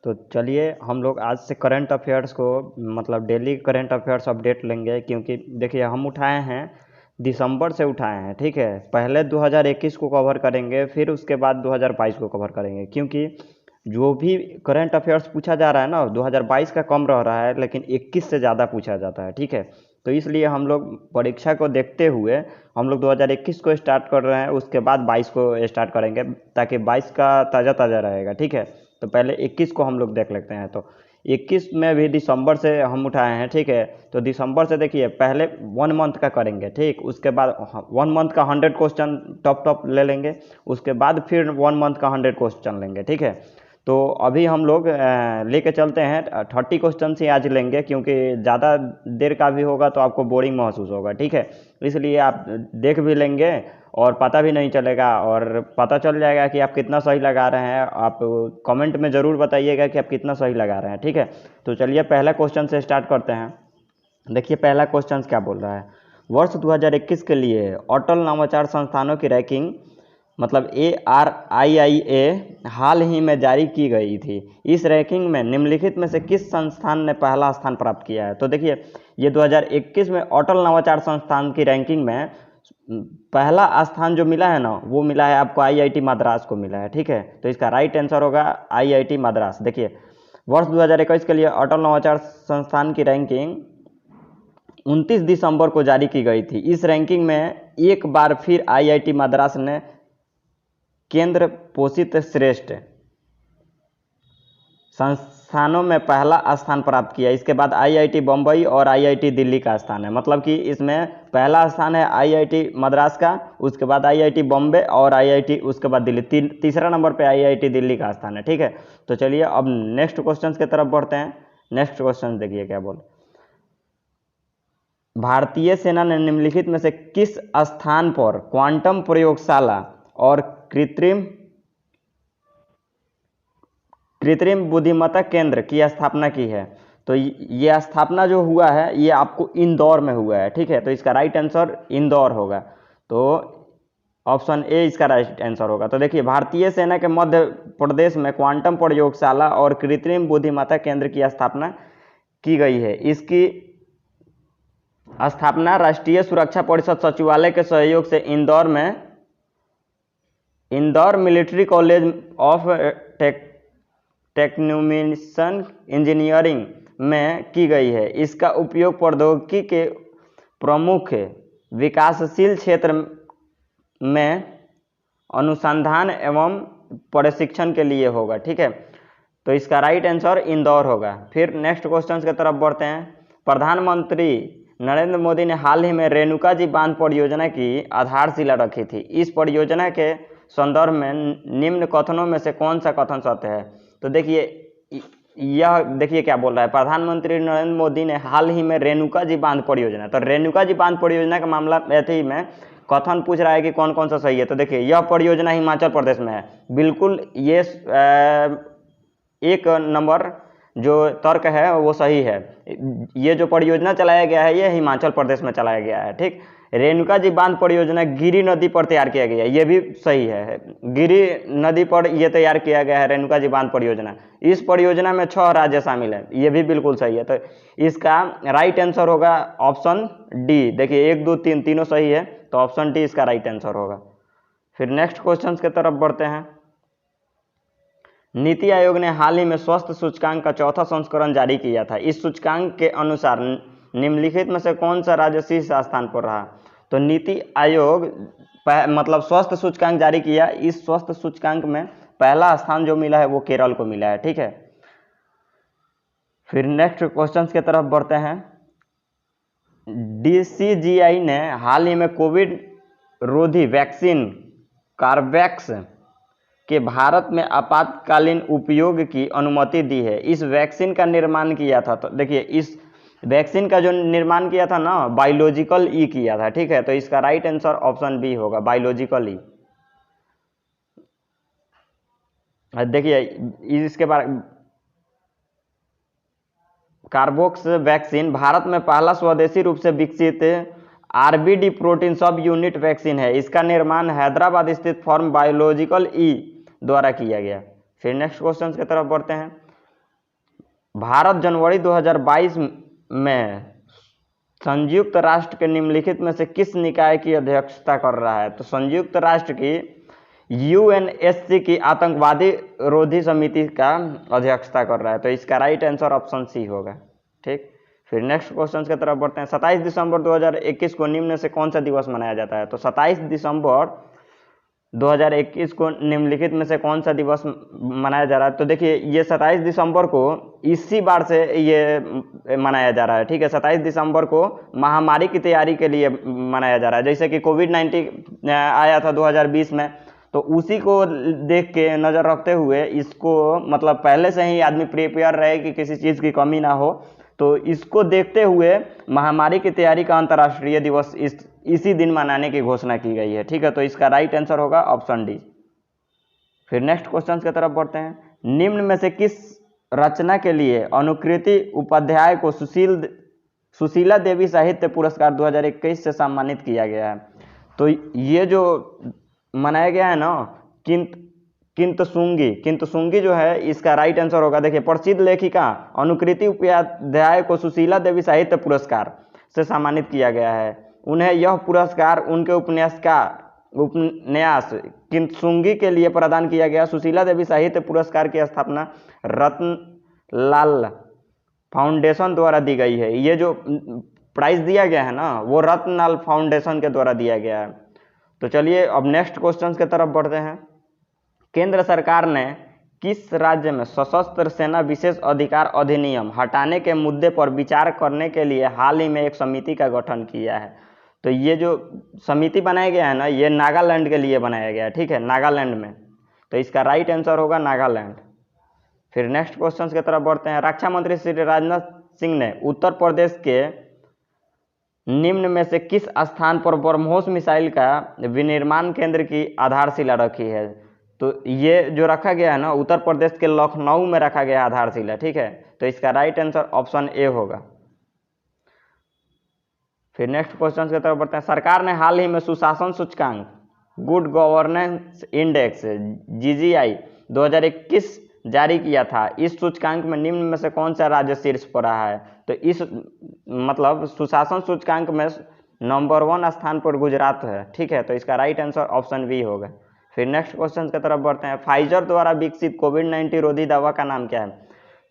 तो चलिए हम लोग आज से करंट अफेयर्स को मतलब डेली करंट अफेयर्स अपडेट लेंगे, क्योंकि देखिए हम उठाए हैं दिसंबर से उठाए हैं, ठीक है। पहले 2021 को कवर करेंगे, फिर उसके बाद 2022 को कवर करेंगे, क्योंकि जो भी करंट अफेयर्स पूछा जा रहा है ना 2022 का कम रह रहा है, लेकिन 21 से ज़्यादा पूछा जाता है, ठीक है। तो इसलिए हम लोग परीक्षा को देखते हुए हम लोग 2021 को स्टार्ट कर रहे हैं, उसके बाद 22 को स्टार्ट करेंगे, ताकि 22 का ताज़ा ताज़ा रहेगा, ठीक है। तो पहले 21 को हम लोग देख लेते हैं। तो 21 में भी दिसंबर से हम उठाए हैं, ठीक है। तो दिसंबर से देखिए पहले 1 मंथ का करेंगे, ठीक। उसके बाद 1 मंथ का 100 क्वेश्चन टॉप टॉप ले लेंगे, उसके बाद फिर 1 मंथ का 100 क्वेश्चन लेंगे, ठीक है। तो अभी हम लोग लेके चलते हैं 30 क्वेश्चन ही आज लेंगे, क्योंकि ज़्यादा देर का भी होगा तो आपको बोरिंग महसूस होगा, ठीक है। इसलिए आप देख भी लेंगे और पता भी नहीं चलेगा, और पता चल जाएगा कि आप कितना सही लगा रहे हैं। आप कमेंट में ज़रूर बताइएगा कि आप कितना सही लगा रहे हैं, ठीक है। तो चलिए पहला क्वेश्चन से स्टार्ट करते हैं। देखिए पहला क्वेश्चन क्या बोल रहा है। वर्ष 2021 के लिए अटल नवाचार संस्थानों की रैंकिंग मतलब ARIIA हाल ही में जारी की गई थी। इस रैंकिंग में निम्नलिखित में से किस संस्थान ने पहला स्थान प्राप्त किया है। तो देखिए ये 2021 में अटल नवाचार संस्थान की रैंकिंग में पहला स्थान जो मिला है ना, वो मिला है आपको IIT मद्रास को मिला है, ठीक है। तो इसका राइट आंसर होगा IIT मद्रास। देखिए वर्ष 2021 के लिए अटल नवाचार संस्थान की रैंकिंग 29 दिसंबर को जारी की गई थी। इस रैंकिंग में एक बार फिर IIT मद्रास ने केंद्र पोषित श्रेष्ठ संस्थानों में पहला स्थान प्राप्त किया। इसके बाद IIT बम्बई और IIT दिल्ली का स्थान है, मतलब कि इसमें पहला स्थान है IIT मद्रास का, उसके बाद IIT बॉम्बे और IIT उसके बाद दिल्ली, तीसरा नंबर पे IIT दिल्ली का स्थान है, ठीक है। तो चलिए अब नेक्स्ट क्वेश्चन की तरफ बढ़ते हैं। नेक्स्ट क्वेश्चन देखिए क्या बोल। भारतीय सेना ने निम्नलिखित में से किस स्थान पर क्वांटम प्रयोगशाला और कृत्रिम बुद्धिमत्ता केंद्र की स्थापना की है। तो ये स्थापना जो हुआ है ये आपको इंदौर में हुआ है, ठीक है। तो इसका राइट आंसर इंदौर होगा। तो ऑप्शन ए इसका राइट आंसर होगा। तो देखिए भारतीय सेना के मध्य प्रदेश में क्वांटम प्रयोगशाला और कृत्रिम बुद्धिमत्ता केंद्र की स्थापना की गई है। इसकी स्थापना राष्ट्रीय सुरक्षा परिषद सचिवालय के सहयोग से Indore military college of telecommunication engineering में की गई है। इसका उपयोग प्रौद्योगिकी के प्रमुख विकासशील क्षेत्र में अनुसंधान एवं प्रशिक्षण के लिए होगा, ठीक है। तो इसका राइट आंसर इंदौर होगा। फिर नेक्स्ट क्वेश्चन की तरफ बढ़ते हैं। प्रधानमंत्री नरेंद्र मोदी ने हाल ही में रेणुका जी बांध परियोजना की आधारशिला रखी थी। इस परियोजना के संदर्भ में निम्न कथनों में से कौन सा कथन सत्य है। तो देखिए यह देखिए क्या बोल रहा है। प्रधानमंत्री नरेंद्र मोदी ने हाल ही में रेणुका जी बांध परियोजना, तो रेणुका जी बांध परियोजना का मामला ऐसे में कथन पूछ रहा है कि कौन कौन सा सही है। तो देखिए यह परियोजना हिमाचल प्रदेश में है, बिल्कुल ये एक नंबर जो तर्क है वो सही है। ये जो परियोजना चलाया गया है ये हिमाचल प्रदेश में चलाया गया है, ठीक। रेणुका जी बांध परियोजना गिरी नदी पर तैयार किया गया है, ये भी सही है। गिरी नदी पर ये तैयार किया गया है रेणुका जी बांध परियोजना। इस परियोजना में 6 राज्य शामिल है, ये भी बिल्कुल सही है। तो इसका राइट आंसर होगा ऑप्शन डी। देखिए 1 2 3 तीनों सही है, तो ऑप्शन डी इसका राइट आंसर होगा। फिर नेक्स्ट क्वेश्चन की तरफ बढ़ते हैं। नीति आयोग ने हाल ही में स्वास्थ्य सूचकांक का 4था संस्करण जारी किया था। इस सूचकांक के अनुसार निम्नलिखित में से कौन सा राज्य शीर्ष स्थान पर रहा। तो नीति आयोग मतलब स्वास्थ्य सूचकांक जारी किया। इस स्वास्थ्य सूचकांक में पहला स्थान जो मिला है वो केरल को मिला है, ठीक है। फिर नेक्स्ट क्वेश्चन की तरफ बढ़ते हैं। DCGI ने हाल ही में कोविड रोधी वैक्सीन कार्बेवैक्स के भारत में आपातकालीन उपयोग की अनुमति दी है। इस वैक्सीन का निर्माण किया था, तो देखिए इस वैक्सीन का जो निर्माण किया था ना बायोलॉजिकल ई किया था, ठीक है। तो इसका राइट आंसर ऑप्शन बी होगा, बायोलॉजिकल ई। देखिए इसके बाद कार्बोवैक्स वैक्सीन भारत में पहला स्वदेशी रूप से विकसित RBD प्रोटीन सब यूनिट वैक्सीन है। इसका निर्माण हैदराबाद स्थित फर्म बायोलॉजिकल ई द्वारा किया गया। फिर नेक्स्ट क्वेश्चन की तरफ बढ़ते हैं। भारत जनवरी 2022 में संयुक्त राष्ट्र के निम्नलिखित में से किस निकाय की अध्यक्षता कर रहा है? तो संयुक्त राष्ट्र की यूएनएससी की आतंकवादी रोधी समिति का अध्यक्षता कर रहा है। तो इसका राइट आंसर ऑप्शन सी होगा। ठीक, फिर नेक्स्ट क्वेश्चन की तरफ बढ़ते हैं। 27 दिसंबर 2021 को निम्न से कौन सा दिवस मनाया जाता है? तो 27 दिसंबर 2021 को निम्नलिखित में से कौन सा दिवस मनाया जा रहा है? तो देखिए ये 27 दिसंबर को इसी बार से ये मनाया जा रहा है। ठीक है, 27 दिसंबर को महामारी की तैयारी के लिए मनाया जा रहा है। जैसे कि कोविड-19 आया था 2020 में, तो उसी को देख के नज़र रखते हुए इसको मतलब पहले से ही आदमी प्रिपेयर रहे कि किसी चीज़ की कमी ना हो, तो इसको देखते हुए महामारी की तैयारी का अंतर्राष्ट्रीय दिवस इसी दिन मनाने की घोषणा की गई है। ठीक है, तो इसका राइट आंसर होगा ऑप्शन डी। फिर नेक्स्ट क्वेश्चन की तरफ बढ़ते हैं। निम्न में से किस रचना के लिए अनुकृति उपाध्याय को सुशीला देवी साहित्य पुरस्कार 2021 से सम्मानित किया गया है? तो ये जो मनाया गया है ना किंतसुंगी जो है, इसका राइट आंसर होगा। देखिए प्रसिद्ध लेखिका अनुकृति उपाध्याय को सुशीला देवी साहित्य पुरस्कार से सम्मानित किया गया है। उन्हें यह पुरस्कार उनके उपन्यास किंतसुंगी के लिए प्रदान किया गया। सुशीला देवी साहित्य पुरस्कार की स्थापना रत्नलाल फाउंडेशन द्वारा दी गई है। ये जो प्राइज दिया गया है ना, वो रत्नलाल फाउंडेशन के द्वारा दिया गया है। तो चलिए अब नेक्स्ट क्वेश्चन की तरफ बढ़ते हैं। केंद्र सरकार ने किस राज्य में सशस्त्र सेना विशेष अधिकार अधिनियम हटाने के मुद्दे पर विचार करने के लिए हाल ही में एक समिति का गठन किया है? तो ये जो समिति बनाया गया है ना, ये नागालैंड के लिए बनाया गया है। ठीक है, नागालैंड में। तो इसका राइट आंसर होगा नागालैंड। फिर नेक्स्ट क्वेश्चन की तरफ बढ़ते हैं। रक्षा मंत्री श्री राजनाथ सिंह ने उत्तर प्रदेश के निम्न में से किस स्थान पर ब्रह्मोस मिसाइल का विनिर्माण केंद्र की आधारशिला रखी है? तो ये जो रखा गया है ना, उत्तर प्रदेश के लखनऊ में रखा गया आधारशिला। ठीक है, तो इसका राइट आंसर ऑप्शन ए होगा। फिर नेक्स्ट क्वेश्चन की तरफ बढ़ते हैं। सरकार ने हाल ही में सुशासन सूचकांक गुड गवर्नेंस इंडेक्स GGI 2021 जारी किया था। इस सूचकांक में निम्न में से कौन सा राज्य शीर्ष पर रहा है? तो इस मतलब सुशासन सूचकांक में नंबर 1 स्थान पर गुजरात है। ठीक है, तो इसका राइट आंसर ऑप्शन बी होगा। फिर नेक्स्ट क्वेश्चन की तरफ बढ़ते हैं। फाइजर द्वारा विकसित कोविड-19 रोधी दवा का नाम क्या है?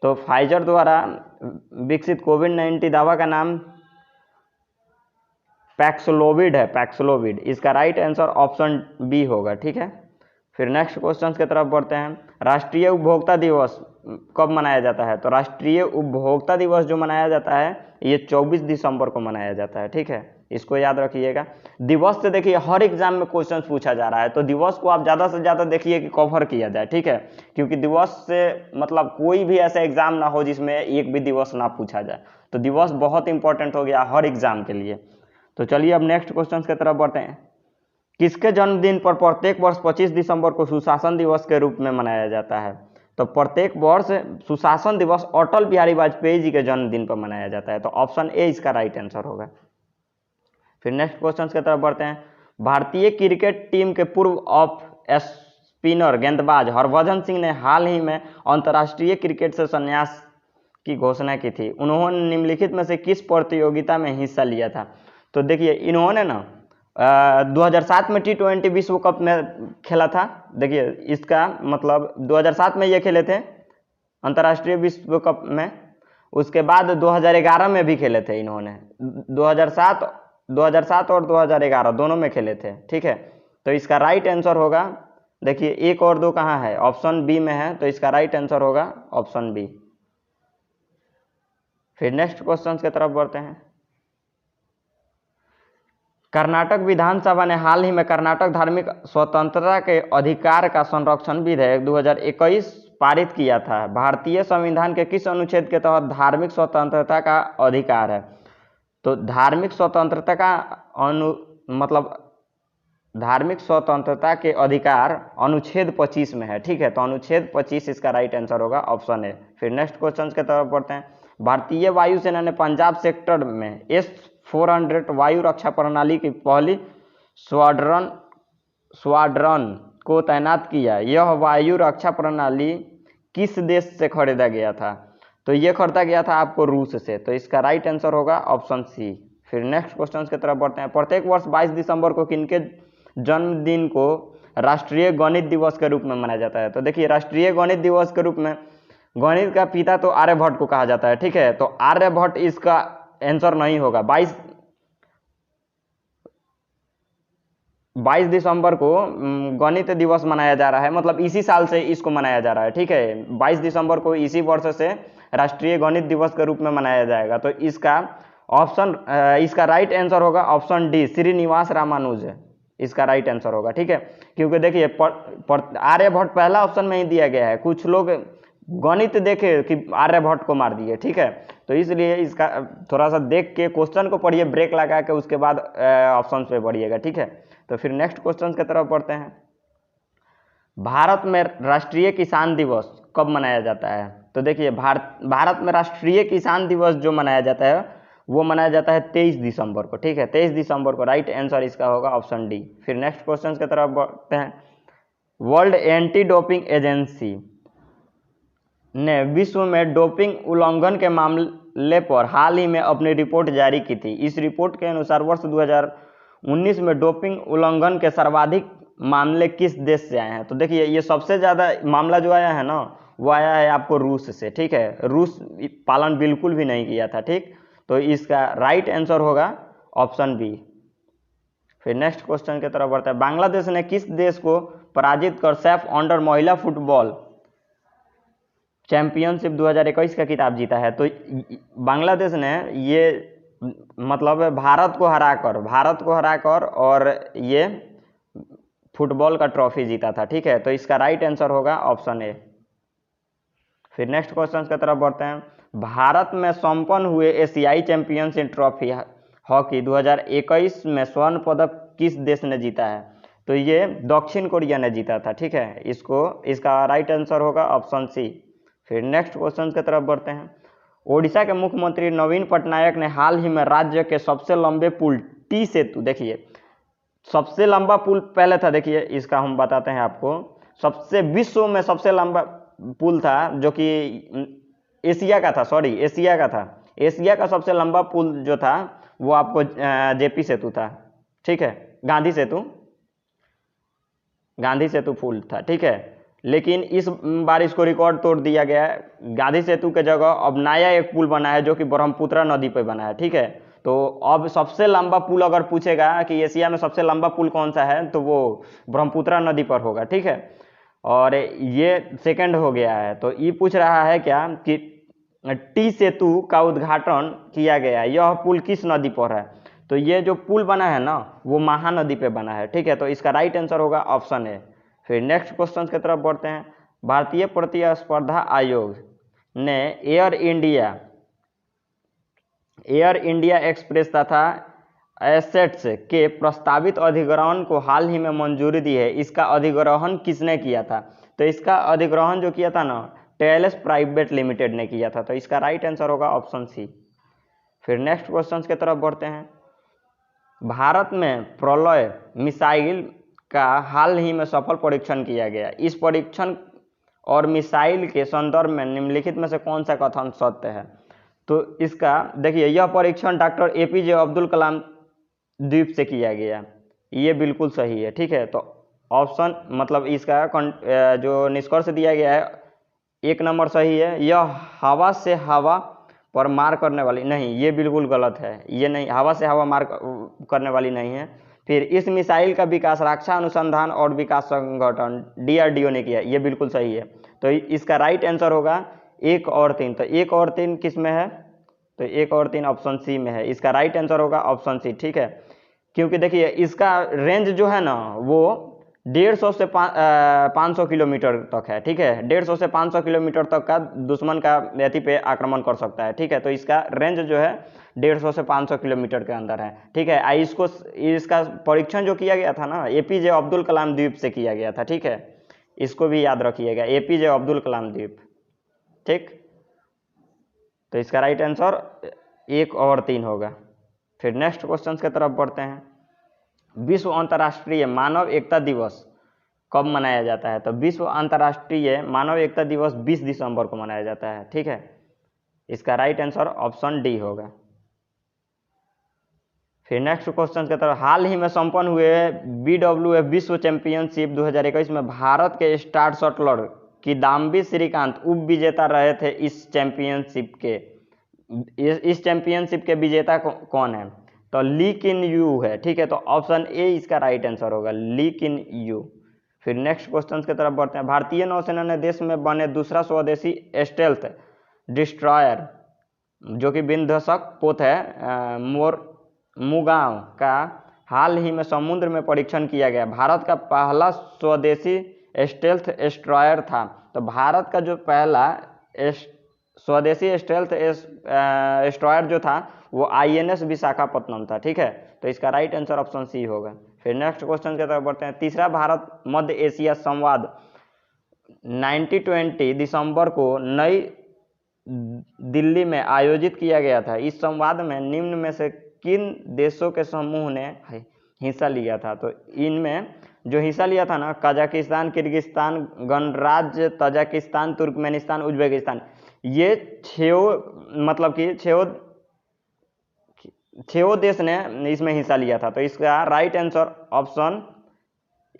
तो फाइजर द्वारा विकसित कोविड-19 दवा का नाम पैक्सलोविड है, पैक्सलोविड। इसका राइट आंसर ऑप्शन बी होगा। ठीक है, फिर नेक्स्ट क्वेश्चन की तरफ बढ़ते हैं। राष्ट्रीय उपभोक्ता दिवस कब मनाया जाता है? तो राष्ट्रीय उपभोक्ता दिवस जो मनाया जाता है ये 24 दिसंबर को मनाया जाता है। ठीक है, इसको याद रखिएगा। दिवस से देखिए हर एग्जाम में क्वेश्चन पूछा जा रहा है, तो दिवस को आप ज़्यादा से ज़्यादा देखिए कि कवर किया जाए। ठीक है, क्योंकि दिवस से मतलब कोई भी ऐसा एग्जाम ना हो जिसमें एक भी दिवस ना पूछा जाए, तो दिवस बहुत इंपॉर्टेंट हो गया हर एग्जाम के लिए। तो चलिए अब नेक्स्ट क्वेश्चन की तरफ बढ़ते हैं। किसके जन्मदिन पर प्रत्येक वर्ष 25 दिसंबर को सुशासन दिवस के रूप में मनाया जाता है? तो प्रत्येक वर्ष सुशासन दिवस अटल बिहारी वाजपेयी जी के जन्मदिन पर मनाया जाता है। तो ऑप्शन ए इसका राइट आंसर होगा। फिर नेक्स्ट क्वेश्चन की तरफ बढ़ते हैं। भारतीय क्रिकेट टीम के पूर्व ऑफ स्पिनर गेंदबाज हरभजन सिंह ने हाल ही में अंतर्राष्ट्रीय क्रिकेट से संन्यास की घोषणा की थी। उन्होंने निम्नलिखित में से किस प्रतियोगिता में हिस्सा लिया था? तो देखिए इन्होंने ना 2007 में T20 विश्व कप में खेला था। देखिए इसका मतलब 2007 में ये खेले थे अंतर्राष्ट्रीय विश्व कप में। उसके बाद 2011 में भी खेले थे इन्होंने। 2007 और 2011 दोनों में खेले थे। ठीक है, तो इसका राइट आंसर होगा, देखिए 1 और 2 कहाँ है? ऑप्शन बी में है, तो इसका राइट आंसर होगा ऑप्शन बी। फिर नेक्स्ट क्वेश्चन की तरफ बढ़ते हैं। कर्नाटक विधानसभा ने हाल ही में कर्नाटक धार्मिक स्वतंत्रता के अधिकार का संरक्षण विधेयक 2021 पारित किया था। भारतीय संविधान के किस अनुच्छेद के तहत धार्मिक स्वतंत्रता का अधिकार है? तो धार्मिक स्वतंत्रता का धार्मिक स्वतंत्रता के अधिकार अनुच्छेद 25 में है। ठीक है, तो अनुच्छेद 25 इसका राइट आंसर होगा, ऑप्शन ए। फिर नेक्स्ट क्वेश्चन की तरफ बढ़ते हैं। भारतीय वायुसेना ने पंजाब सेक्टर में S-400 वायु रक्षा प्रणाली की पहली स्क्वाड्रन को तैनात किया। यह वायु रक्षा प्रणाली किस देश से खरीदा गया था? तो ये खरीदा गया था आपको रूस से, तो इसका राइट आंसर होगा ऑप्शन सी। फिर नेक्स्ट क्वेश्चन की तरफ बढ़ते हैं। प्रत्येक वर्ष 22 दिसंबर को किनके जन्मदिन को राष्ट्रीय गणित दिवस के रूप में मनाया जाता है? तो देखिए, राष्ट्रीय गणित दिवस के रूप में गणित का पिता तो आर्यभट्ट को कहा जाता है, ठीक है, तो आर्यभट्ट इसका आंसर नहीं होगा। 22 दिसंबर को गणित दिवस मनाया जा रहा है, मतलब इसी साल से इसको मनाया जा रहा है, ठीक है, 22 दिसंबर को इसी वर्ष से राष्ट्रीय गणित दिवस के रूप में मनाया जाएगा। तो इसका इसका राइट आंसर होगा ऑप्शन डी, श्रीनिवास रामानुज इसका राइट आंसर होगा, ठीक है। क्योंकि देखिए आर्यभट्ट पहला ऑप्शन में ही दिया गया है, कुछ लोग गणित देखे कि आर्यभट्ट को मार दिए, ठीक है, तो इसलिए इसका थोड़ा सा देख के क्वेश्चन को पढ़िए, ब्रेक लगा के उसके बाद ऑप्शन पे पढ़िएगा, ठीक है। तो फिर नेक्स्ट क्वेश्चन की तरफ बढ़ते हैं। भारत में राष्ट्रीय किसान दिवस कब मनाया जाता है? तो देखिए, भारत में राष्ट्रीय किसान दिवस जो मनाया जाता है वो मनाया जाता है 23 दिसंबर को, ठीक है, 23 दिसंबर को। राइट आंसर इसका होगा ऑप्शन डी। फिर नेक्स्ट क्वेश्चन की तरफ बढ़ते हैं। वर्ल्ड एंटी डोपिंग एजेंसी ने विश्व में डोपिंग उल्लंघन के मामले पर हाल ही में अपनी रिपोर्ट जारी की थी। इस रिपोर्ट के अनुसार वर्ष 2019 में डोपिंग उल्लंघन के सर्वाधिक मामले किस देश से आए हैं? तो देखिए, ये सबसे ज़्यादा मामला जो आया है ना, वो आया है आपको रूस से, ठीक है, रूस पालन बिल्कुल भी नहीं किया था, ठीक, तो इसका राइट आंसर होगा ऑप्शन बी। फिर नेक्स्ट क्वेश्चन की तरफ बढ़ता है। बांग्लादेश ने किस देश को पराजित कर सैफ अंडर महिला फुटबॉल चैंपियनशिप 2021 का खिताब जीता है? तो बांग्लादेश ने ये मतलब भारत को हराकर और ये फुटबॉल का ट्रॉफी जीता था, ठीक है, तो इसका राइट आंसर होगा ऑप्शन ए। फिर नेक्स्ट क्वेश्चन की तरफ बढ़ते हैं। भारत में संपन्न हुए एशियाई चैंपियनशिप ट्रॉफी हॉकी 2021 में स्वर्ण पदक किस देश ने जीता है? तो ये दक्षिण कोरिया ने जीता था, ठीक है, इसका राइट आंसर होगा ऑप्शन सी। फिर नेक्स्ट क्वेश्चन की तरफ बढ़ते हैं। ओडिशा के मुख्यमंत्री नवीन पटनायक ने हाल ही में राज्य के सबसे लंबे पुल टी सेतु, देखिए सबसे लंबा पुल पहले था, देखिए इसका हम बताते हैं आपको। विश्व में सबसे लंबा पुल था जो कि एशिया का था, एशिया का सबसे लंबा पुल जो था वो आपको जेपी सेतु था, ठीक है, गांधी सेतु पुल था, ठीक है, लेकिन इस बार इसको रिकॉर्ड तोड़ दिया गया है। गांधी सेतु के जगह अब नया एक पुल बना है जो कि ब्रह्मपुत्र नदी पर बना है, ठीक है, तो अब सबसे लंबा पुल अगर पूछेगा कि एशिया में सबसे लंबा पुल कौन सा है, तो वो ब्रह्मपुत्र नदी पर होगा, ठीक है, और ये सेकंड हो गया है। तो ये पूछ रहा है क्या कि टी सेतु का उद्घाटन किया गया है, यह पुल किस नदी पर है? तो ये जो पुल बना है ना वो महानदी पे बना है, ठीक है, तो इसका राइट आंसर होगा ऑप्शन ए। फिर नेक्स्ट क्वेश्चन की तरफ बढ़ते हैं। भारतीय प्रतिस्पर्धा आयोग ने एयर इंडिया एक्सप्रेस तथा एसेट्स के प्रस्तावित अधिग्रहण को हाल ही में मंजूरी दी है। इसका अधिग्रहण किसने किया था? तो इसका अधिग्रहण जो किया था ना, टेलस प्राइवेट लिमिटेड ने किया था, तो इसका राइट आंसर होगा ऑप्शन सी। फिर नेक्स्ट क्वेश्चन की तरफ बढ़ते हैं। भारत में प्रलय मिसाइल का हाल ही में सफल परीक्षण किया गया। इस परीक्षण और मिसाइल के संदर्भ में निम्नलिखित में से कौन सा कथन सत्य है? तो इसका देखिए, यह परीक्षण डॉक्टर एपीजे अब्दुल कलाम द्वीप से किया गया, ये बिल्कुल सही है, ठीक है, तो ऑप्शन मतलब इसका जो निष्कर्ष दिया गया है 1 नंबर सही है। यह हवा से हवा पर मार करने वाली नहीं, ये बिल्कुल गलत है, ये नहीं, हवा से हवा मार करने वाली नहीं है। फिर इस मिसाइल का विकास रक्षा अनुसंधान और विकास संगठन DRDO ने किया, ये बिल्कुल सही है, तो इसका राइट आंसर होगा 1 और 3। तो 1 और 3 किस में है? तो 1 और 3 ऑप्शन सी में है, इसका राइट आंसर होगा ऑप्शन सी, ठीक है, क्योंकि देखिए इसका रेंज जो है ना वो 150 से 500 किलोमीटर तक है, ठीक है, 150 से 500 किलोमीटर तक का दुश्मन का व्यक्ति पे आक्रमण कर सकता है, ठीक है, तो इसका रेंज जो है 150 से 500 किलोमीटर के अंदर है, ठीक है। इसका परीक्षण जो किया गया था ना एपीजे अब्दुल कलाम द्वीप से किया गया था, ठीक है, इसको भी याद रखिएगा, एपीजे अब्दुल कलाम द्वीप, ठीक, तो इसका राइट आंसर 1 और 3 होगा। फिर नेक्स्ट क्वेश्चन की तरफ बढ़ते हैं। विश्व अंतर्राष्ट्रीय मानव एकता दिवस कब मनाया जाता है? तो विश्व अंतर्राष्ट्रीय मानव एकता दिवस 20 दिसंबर को मनाया जाता है, ठीक है, इसका राइट आंसर ऑप्शन डी होगा। फिर नेक्स्ट क्वेश्चन की तरफ, हाल ही में संपन्न हुए BWF विश्व चैंपियनशिप 2021 में भारत के स्टार शटलर किदाम्बी श्रीकांत उप विजेता रहे थे। इस चैंपियनशिप के विजेता कौन है? तो ली किन यू है, ठीक है। तो ऑप्शन ए इसका राइट आंसर होगा, ली किन यू। फिर नेक्स्ट क्वेश्चन की तरफ बढ़ते हैं। भारतीय नौसेना ने देश में बने दूसरा स्वदेशी स्टेल्थ डिस्ट्रॉयर जो कि विध्वंसक पोत है मुगांव का हाल ही में समुद्र में परीक्षण किया गया। भारत का पहला स्वदेशी स्टेल्थ डिस्ट्रॉयर था। तो भारत का जो पहला स्वदेशी स्टेल्थ डिस्ट्रॉयर जो था वो INS विशाखापत्तनम था, ठीक है। तो इसका राइट आंसर ऑप्शन सी होगा। फिर नेक्स्ट क्वेश्चन की तरफ बढ़ते हैं। तीसरा भारत मध्य एशिया संवाद 1920 दिसंबर को नई दिल्ली में आयोजित किया गया था। इस संवाद में निम्न में से किन देशों के समूह ने हिस्सा लिया था? तो इनमें जो हिस्सा लिया था ना, कजाकिस्तान, किर्गिस्तान, गणराज्य तजाकिस्तान, तुर्कमेनिस्तान, उज्बेकिस्तान, ये छह देश ने इसमें हिस्सा लिया था। तो इसका राइट आंसर ऑप्शन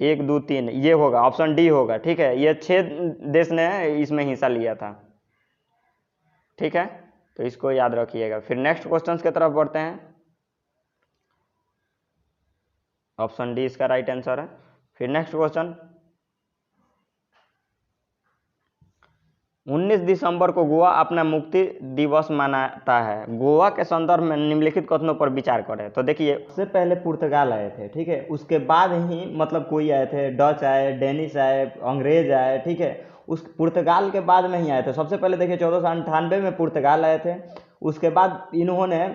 1, 2, 3 ये होगा, ऑप्शन डी होगा, ठीक है। ये 6 देश ने इसमें हिस्सा लिया था, ठीक है। तो इसको याद रखिएगा। फिर नेक्स्ट क्वेश्चन की तरफ बढ़ते हैं। ऑप्शन डी इसका राइट आंसर है। फिर नेक्स्ट क्वेश्चन, 19 दिसंबर को गोवा अपना मुक्ति दिवस मनाता है। गोवा के संदर्भ में निम्नलिखित कथनों पर विचार करें। तो देखिए, सबसे पहले पुर्तगाल आए थे, ठीक है। उसके बाद ही मतलब कोई आए थे, डच आए, डेनिश आए, अंग्रेज आए, ठीक है। उस पुर्तगाल के बाद में ही आए थे। सबसे पहले देखिए 1498 में पुर्तगाल आए थे। उसके बाद इन्होंने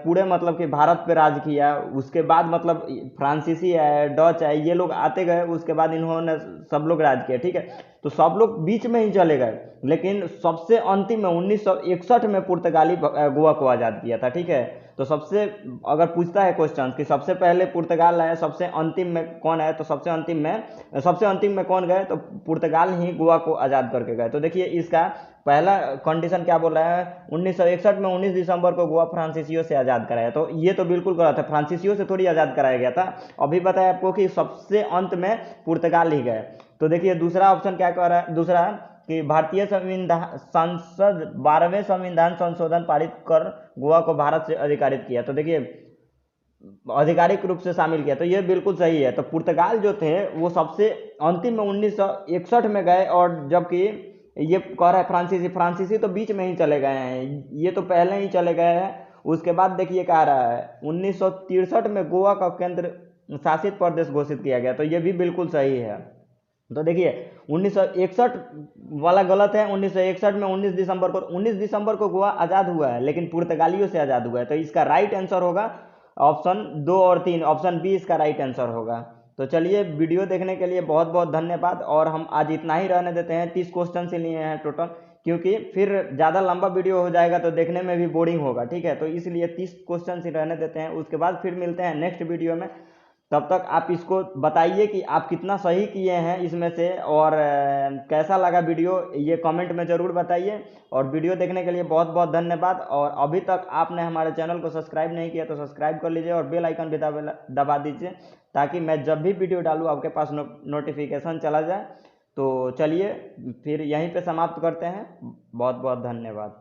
पूरे मतलब कि भारत पे राज किया। उसके बाद मतलब फ्रांसीसी आए, डच आए, ये लोग आते गए। उसके बाद इन्होंने सब लोग राज किया, ठीक है। तो सब लोग बीच में ही चले गए, लेकिन सबसे अंतिम में 1961 में पुर्तगाली गोवा को आज़ाद किया था, ठीक है। तो सबसे अगर पूछता है क्वेश्चन कि सबसे पहले पुर्तगाल आया, सबसे अंतिम में कौन आया, तो सबसे अंतिम में कौन गए, तो पुर्तगाल ही गोवा को आज़ाद करके गए। तो देखिए इसका पहला कंडीशन क्या बोल रहा है, 1961 में 19 दिसंबर को गोवा फ्रांसीसियों से आज़ाद कराया। तो ये तो बिल्कुल गलत है, फ्रांसीसियों से थोड़ी आज़ाद कराया गया था। अभी बताया आपको कि सबसे अंत में पुर्तगाल ही गए। तो देखिए दूसरा ऑप्शन क्या कह रहा है, दूसरा कि भारतीय संविधान संसद 12वें संविधान संशोधन पारित कर गोवा को भारत से अधिकारित किया। तो देखिए आधिकारिक रूप से शामिल किया, तो ये बिल्कुल सही है। तो पुर्तगाल जो थे वो सबसे अंतिम में 1961 में गए, और जबकि ये कह रहा है फ्रांसीसी तो बीच में ही चले गए हैं, ये तो पहले ही चले गए हैं। उसके बाद देखिए कह रहा है 1963 में गोवा का केंद्र शासित प्रदेश घोषित किया गया। तो ये भी बिल्कुल सही है। तो देखिए 1961 वाला गलत है। 1961 में 19 दिसंबर को गोवा आज़ाद हुआ है, लेकिन पुर्तगालियों से आज़ाद हुआ है। तो इसका राइट आंसर होगा ऑप्शन 2 और 3, ऑप्शन बी इसका राइट आंसर होगा। तो चलिए, वीडियो देखने के लिए बहुत बहुत धन्यवाद। और हम आज इतना ही रहने देते हैं, 30 क्वेश्चन से लिए हैं टोटल, क्योंकि फिर ज़्यादा लंबा वीडियो हो जाएगा तो देखने में भी बोरिंग होगा, ठीक है। तो इसलिए 30 क्वेश्चन से रहने देते हैं। उसके बाद फिर मिलते हैं नेक्स्ट वीडियो में। तब तक आप इसको बताइए कि आप कितना सही किए हैं इसमें से, और कैसा लगा वीडियो, ये कमेंट में ज़रूर बताइए। और वीडियो देखने के लिए बहुत बहुत धन्यवाद। और अभी तक आपने हमारे चैनल को सब्सक्राइब नहीं किया तो सब्सक्राइब कर लीजिए, और बेल आइकन भी दबा दीजिए, ताकि मैं जब भी वीडियो डालूँ आपके पास नोटिफिकेशन चला जाए। तो चलिए फिर यहीं पे समाप्त करते हैं। बहुत बहुत धन्यवाद।